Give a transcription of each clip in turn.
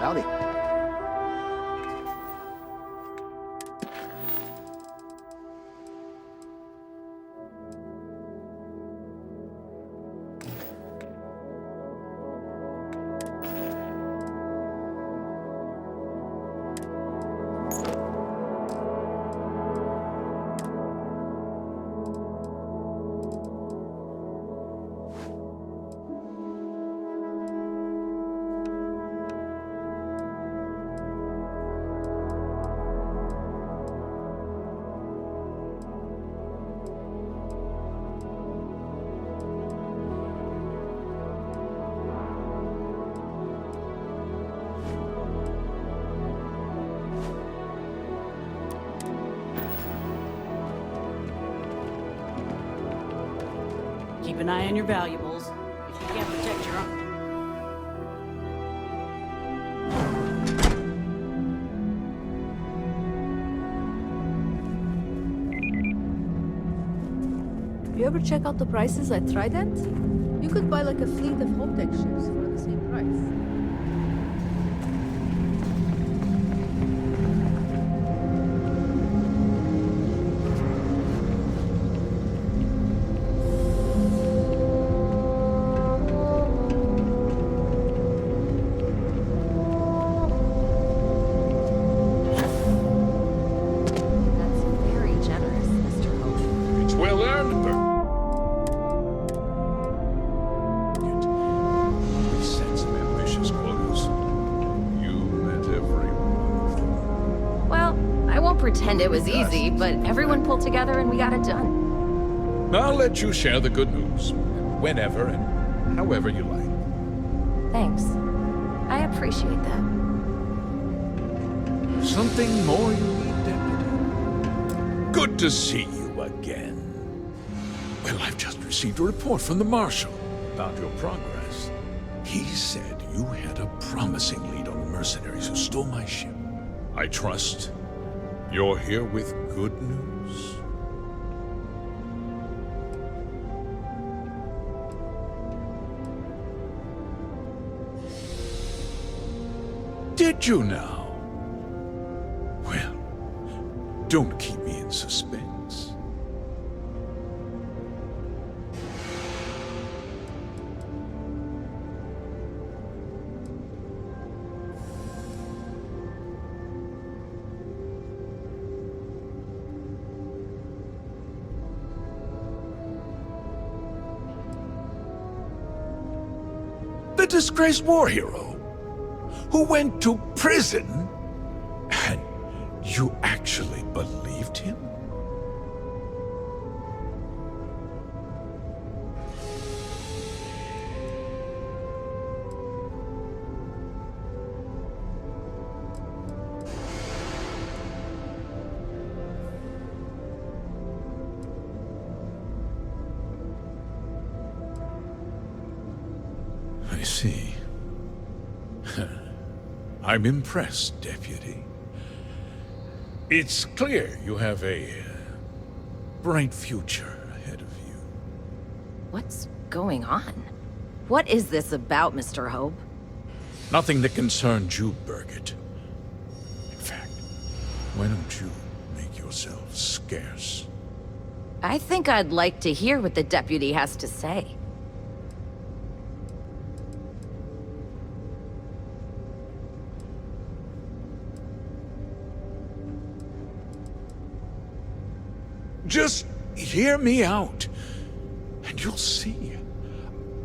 Howdy. Keep an eye on your valuables. If you can't protect your own. You ever check out the prices at Trident? You could buy like a fleet of Hope-tech ships for the same price. Pretend it was easy, but everyone pulled together and we got it done. I'll let you share the good news, whenever and however you like. Thanks. I appreciate that. Something more you need, Deputy? Good to see you again. Well, I've just received a report from the Marshal about your progress. He said you had a promising lead on the mercenaries who stole my ship. I trust you're here with good news. Did you now? Well, don't keep me in suspense. The disgraced war hero who went to prison, and you actually believed him? I see. I'm impressed, Deputy. It's clear you have a bright future ahead of you. What's going on? What is this about, Mr. Hope? Nothing that concerns you, Birgit. In fact, why don't you make yourself scarce? I think I'd like to hear what the deputy has to say. Just hear me out, and you'll see.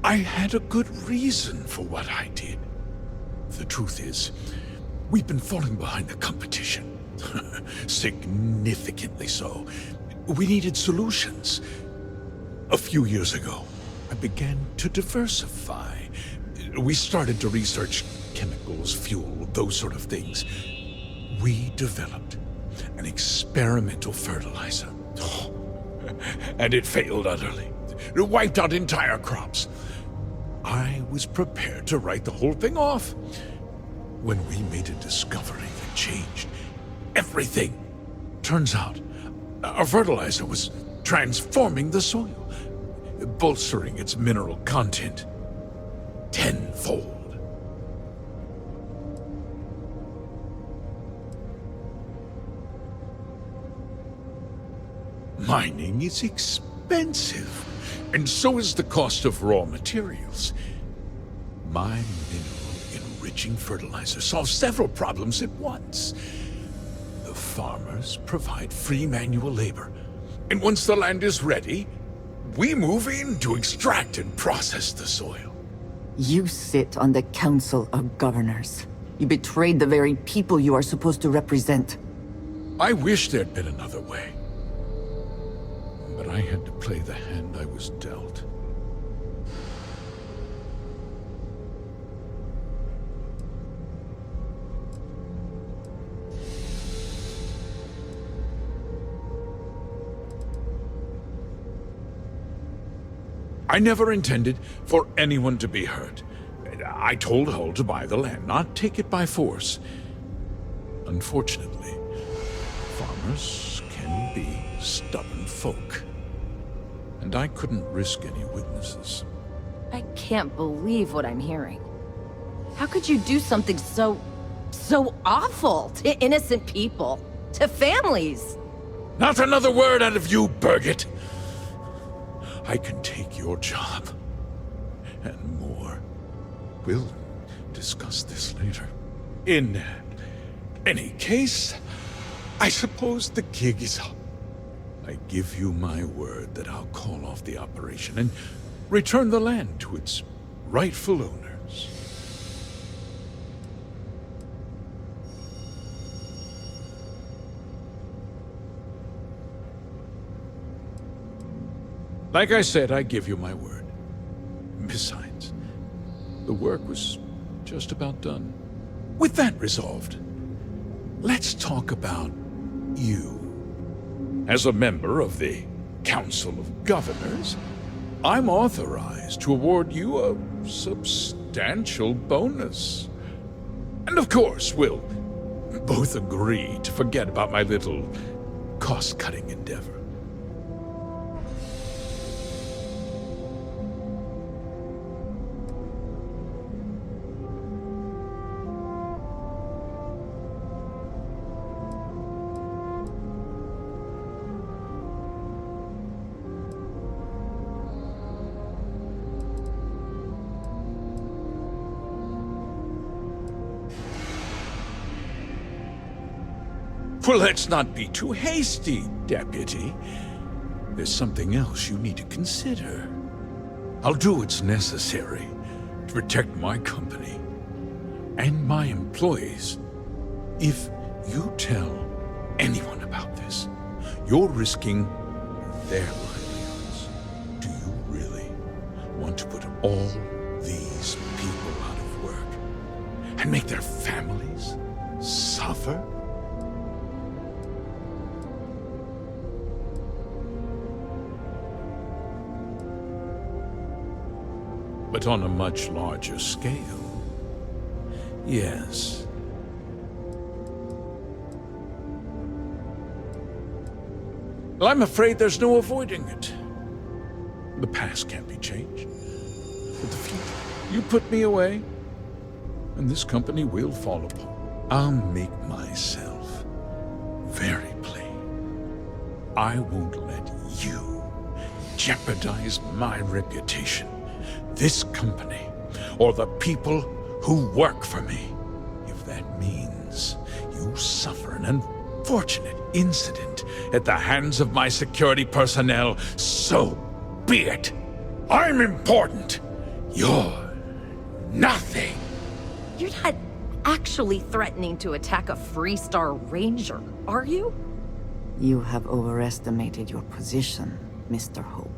I had a good reason for what I did. The truth is, we've been falling behind the competition. Significantly so. We needed solutions. A few years ago, I began to diversify. We started to research chemicals, fuel, those sort of things. We developed an experimental fertilizer. And it failed utterly. It wiped out entire crops. I was prepared to write the whole thing off when we made a discovery that changed everything. Turns out, our fertilizer was transforming the soil, bolstering its mineral content tenfold. Mining is expensive, and so is the cost of raw materials. My mineral-enriching fertilizer solves several problems at once. The farmers provide free manual labor, and once the land is ready, we move in to extract and process the soil. You sit on the Council of Governors. You betrayed the very people you are supposed to represent. I wish there'd been another way. But I had to play the hand I was dealt. I never intended for anyone to be hurt. I told Hull to buy the land, not take it by force. Unfortunately, farmers can be stubborn folk. And I couldn't risk any witnesses. I can't believe what I'm hearing. How could you do something so awful to innocent people, to families? Not another word out of you, Birgit! I can take your job. And more. We'll discuss this later. In any case, I suppose the gig is up. I give you my word that I'll call off the operation and return the land to its rightful owners. Like I said, I give you my word. Besides, the work was just about done. With that resolved, let's talk about you. As a member of the Council of Governors, I'm authorized to award you a substantial bonus. And of course, we'll both agree to forget about my little cost-cutting endeavor. Well, let's not be too hasty, Deputy. There's something else you need to consider. I'll do what's necessary to protect my company and my employees. If you tell anyone about this, you're risking their livelihoods. Do you really want to put all these people out of work and make their families suffer? But on a much larger scale, yes. Well, I'm afraid there's no avoiding it. The past can't be changed. But the future, you put me away, and this company will fall apart. I'll make myself very plain. I won't let you jeopardize my reputation, this company, or the people who work for me. If that means you suffer an unfortunate incident at the hands of my security personnel, so be it. I'm important. You're nothing. You're not actually threatening to attack a Freestar Ranger, are you? You have overestimated your position, Mr. Hope.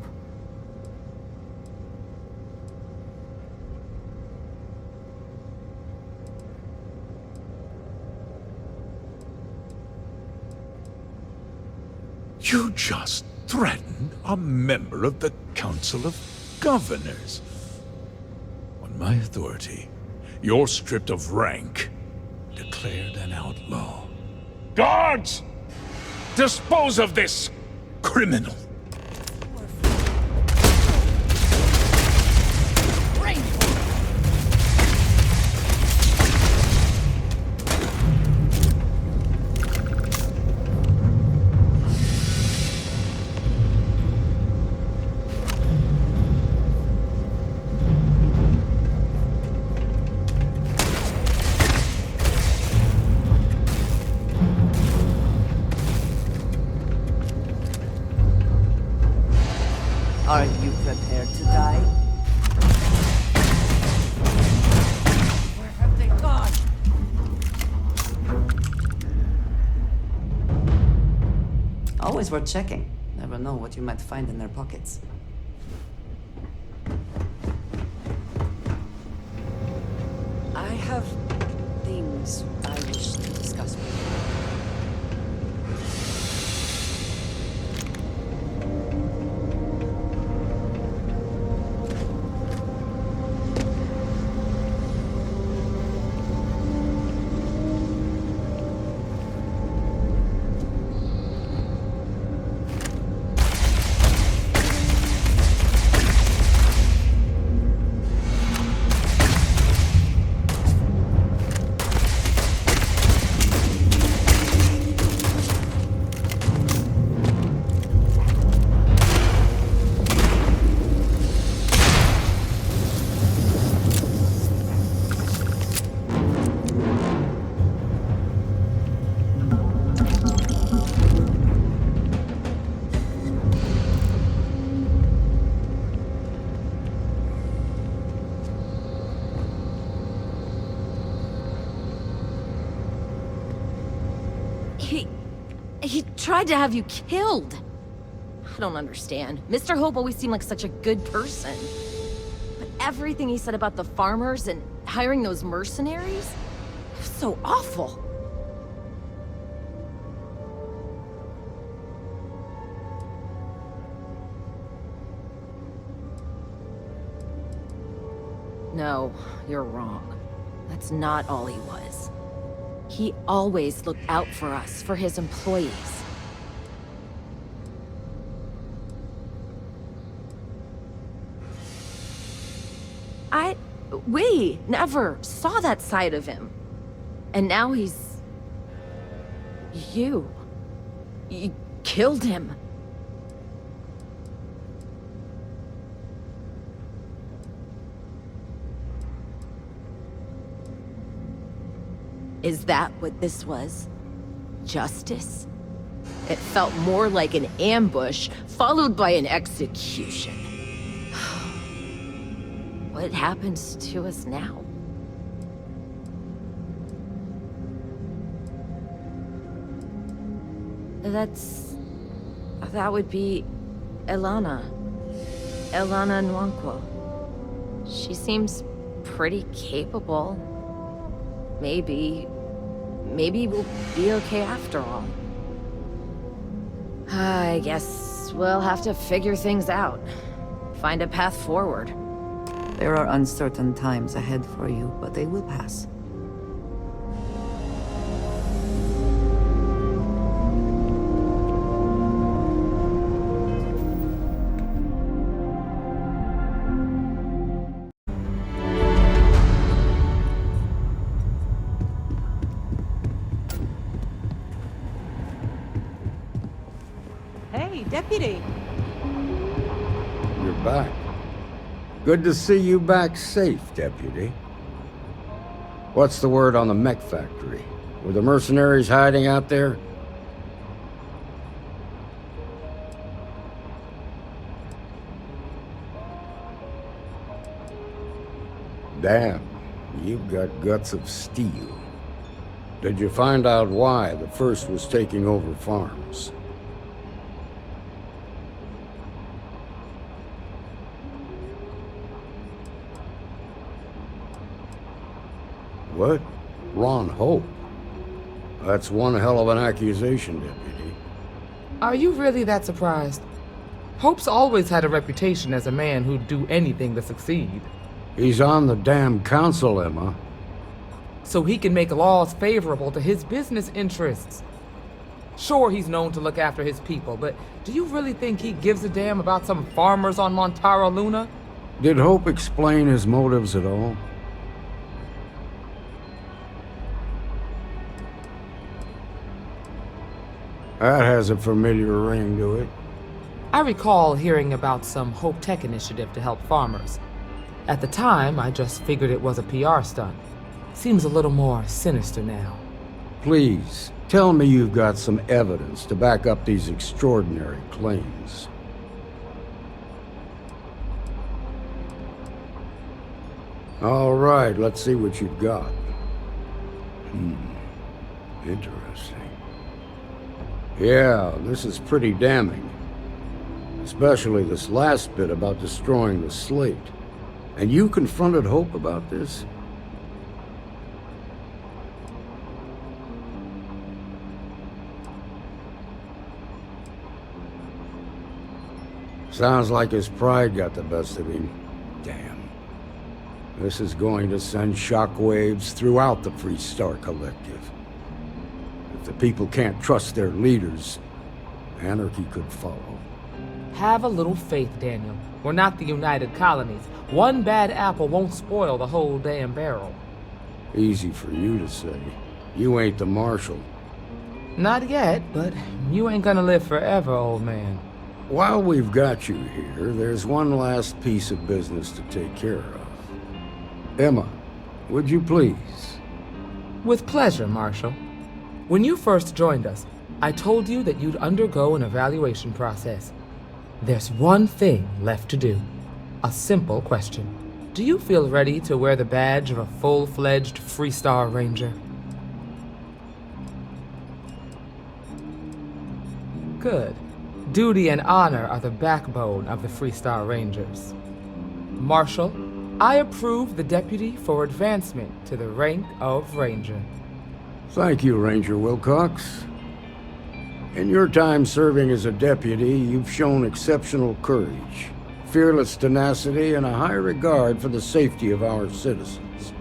You just threatened a member of the Council of Governors. On my authority, you're stripped of rank, declared an outlaw. Guards! Dispose of this criminal! Always worth checking. Never know what you might find in their pockets. I have things I wish to discuss with you. He tried to have you killed. I don't understand. Mr. Hope always seemed like such a good person. But everything he said about the farmers and hiring those mercenaries, it was so awful. No, you're wrong. That's not all he was. He always looked out for us, for his employees. We never saw that side of him. And now he's... You killed him. Is that what this was? Justice? It felt more like an ambush, followed by an execution. What happens to us now? That would be Elana. Elana Nwankwo. She seems pretty capable. Maybe we'll be okay after all. I guess we'll have to figure things out. Find a path forward. There are uncertain times ahead for you, but they will pass. Hey, Deputy. You're back. Good to see you back safe, Deputy. What's the word on the mech factory? Were the mercenaries hiding out there? Damn, you've got guts of steel. Did you find out why the first was taking over farms? What? Ron Hope? That's one hell of an accusation, Deputy. Are you really that surprised? Hope's always had a reputation as a man who'd do anything to succeed. He's on the damn council, Emma. So he can make laws favorable to his business interests. Sure, he's known to look after his people, but do you really think he gives a damn about some farmers on Montara Luna? Did Hope explain his motives at all? That has a familiar ring to it. I recall hearing about some Hope Tech initiative to help farmers. At the time, I just figured it was a PR stunt. Seems a little more sinister now. Please, tell me you've got some evidence to back up these extraordinary claims. All right, let's see what you've got. Interesting. Yeah, this is pretty damning. Especially this last bit about destroying the slate. And you confronted Hope about this? Sounds like his pride got the best of him. Damn. This is going to send shockwaves throughout the Freestar Collective. If the people can't trust their leaders, anarchy could follow. Have a little faith, Daniel. We're not the United Colonies. One bad apple won't spoil the whole damn barrel. Easy for you to say. You ain't the marshal. Not yet, but you ain't gonna live forever, old man. While we've got you here, there's one last piece of business to take care of. Emma, would you please? With pleasure, Marshal. When you first joined us, I told you that you'd undergo an evaluation process. There's one thing left to do. A simple question. Do you feel ready to wear the badge of a full-fledged Freestar Ranger? Good. Duty and honor are the backbone of the Freestar Rangers. Marshal, I approve the deputy for advancement to the rank of Ranger. Thank you, Ranger Wilcox. In your time serving as a deputy, you've shown exceptional courage, fearless tenacity, and a high regard for the safety of our citizens.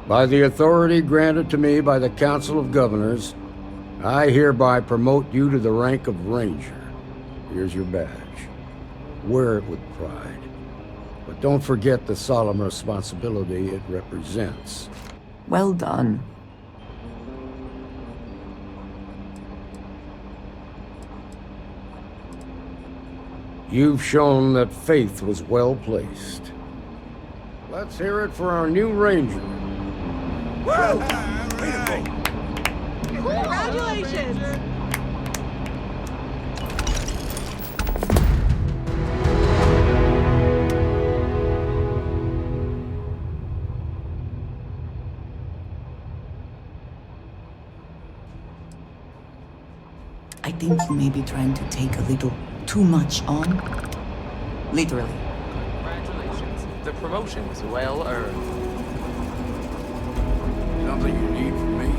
By the authority granted to me by the Council of Governors, I hereby promote you to the rank of Ranger. Here's your badge. Wear it with pride. But don't forget the solemn responsibility it represents. Well done. You've shown that faith was well placed. Let's hear it for our new Ranger. Congratulations! I think you may be trying to take a little too much on. Literally. Congratulations. The promotion was well earned. Something you need from me?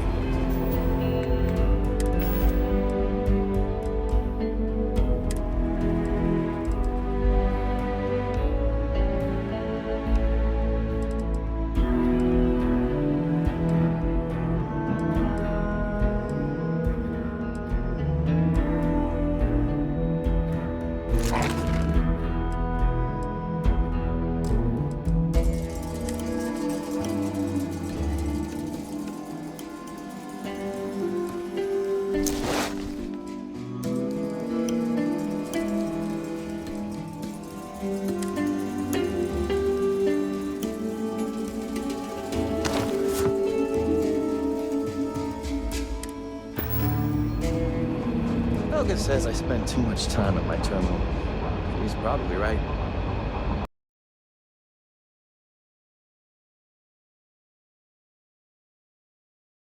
Helga says I spend too much time at my terminal. He's probably right.